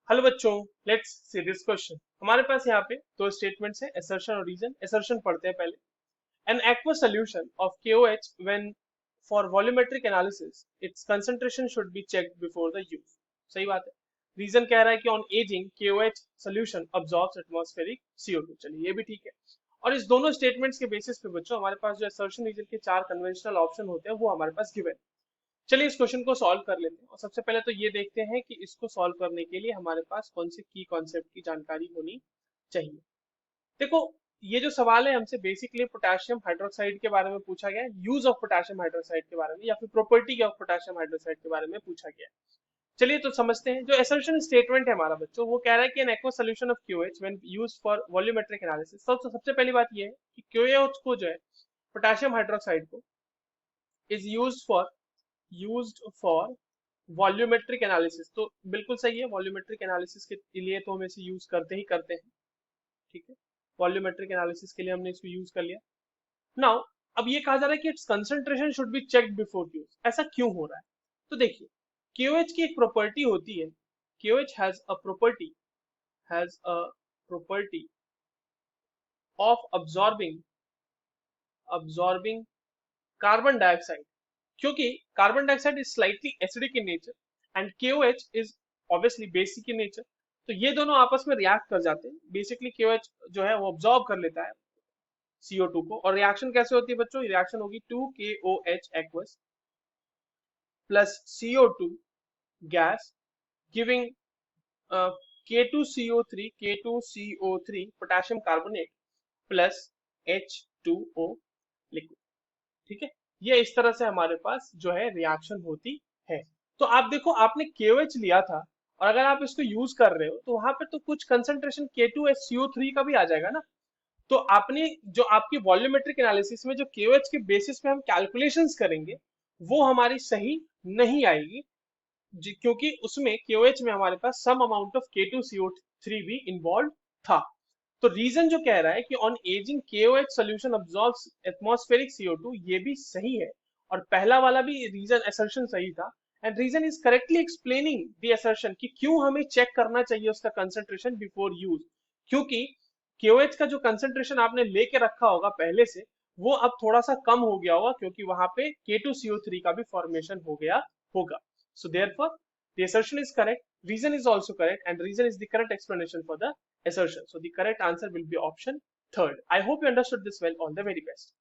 Hello बच्चों, let's see this question. हमारे पास यहाँ पे दो स्टेटमेंट्स है, assertion और reason। assertion पढ़ते हैं पहले। An aqueous solution of KOH when for volumetric analysis its concentration should be checked before the use। सही बात है। रीजन कह रहा है कि on aging KOH solution absorbs atmospheric CO2। चलिए ये भी ठीक है। और इस दोनों स्टेटमेंट्स के बेसिस पे बच्चों हमारे पास जो assertion रीजन के चार कन्वेंशनल ऑप्शन होते हैं वो हमारे पास गिवन। चलिए इस क्वेश्चन को सॉल्व कर लेते हैं और सबसे पहले तो ये देखते हैं कि इसको सॉल्व करने के लिए हमारे पास कौन से की कॉन्सेप्ट की जानकारी होनी चाहिए। देखो, ये जो सवाल है हमसे बेसिकली पोटेशियम हाइड्रोक्साइड के बारे में पूछा गया है, यूज ऑफ पोटेशियम हाइड्रोक्साइड के बारे में या फिर प्रॉपर्टी ऑफ पोटेशियम हाइड्रोक्साइड के बारे में पूछा गया है। चलिए तो समझते हैं। जो असर्शन स्टेटमेंट है हमारा बच्चों, वो कह रहा है कि an aqueous solution of KOH when used for volumetric analysis. सबसे पहली बात ये है कि क्यूएच को जो है पोटेशियम हाइड्रोक्साइड को is used for volumetric analysis. तो बिल्कुल सही है, वॉल्यूमेट्रिक एनालिसिस के लिए तो हम इसे यूज करते ही करते हैं। ठीक है, वॉल्यूमेट्रिक एनालिसिस के लिए हमने इसको यूज कर लिया। नाउ अब ये कहा जा रहा है कि it's concentration should be checked before use. ऐसा क्यों हो रहा है? तो देखिए, KOH की एक प्रॉपर्टी होती है। KOH has a property of absorbing carbon dioxide, क्योंकि carbon dioxide is slightly acidic in nature and KOH is obviously basic in nature. तो ये दोनों आपस में रिएक्ट कर जाते हैं। बेसिकली KOH जो है वो ऑब्जॉर्ब कर लेता है CO2 को। और रिएक्शन कैसे होती है बच्चों? रिएक्शन होगी 2KOH aqueous plus CO2 gas giving K2CO3 potassium carbonate plus H2O liquid. ठीक है, ये इस तरह से हमारे पास जो है रिएक्शन होती है। तो आप देखो, आपने KOH लिया था और अगर आप इसको यूज कर रहे हो तो वहां पे तो कुछ कंसंट्रेशन K2SCO3 का भी आ जाएगा ना। तो आपने जो आपकी वॉल्यूमेट्रिक एनालिसिस में जो KOH के बेसिस पे हम कैलकुलेशंस करेंगे वो हमारी सही नहीं आएगी, क्योंकि उसमें KOH में हमारे पास सम अमाउंट ऑफ K2CO3 भी इन्वॉल्व था। तो रीजन जो कह रहा है कि on ageing KOH solution absorbs atmospheric CO2, ये भी सही है। और पहला वाला भी रीजन असर्शन सही था। And reason is correctly explaining the assertion कि क्यों हमें चेक करना चाहिए उसका कंसंट्रेशन बिफोर यूज। क्योंकि KOH का जो कंसंट्रेशन आपने लेके रखा होगा पहले से, वो अब थोड़ा सा कम हो गया होगा, क्योंकि वहां पे K2CO3 का भी फॉर्मेशन हो गया होगा। So therefore, the assertion is correct, reason is also correct, and reason is the correct explanation for the assertion. So the correct answer will be option third. I hope you understood this well. All the very best.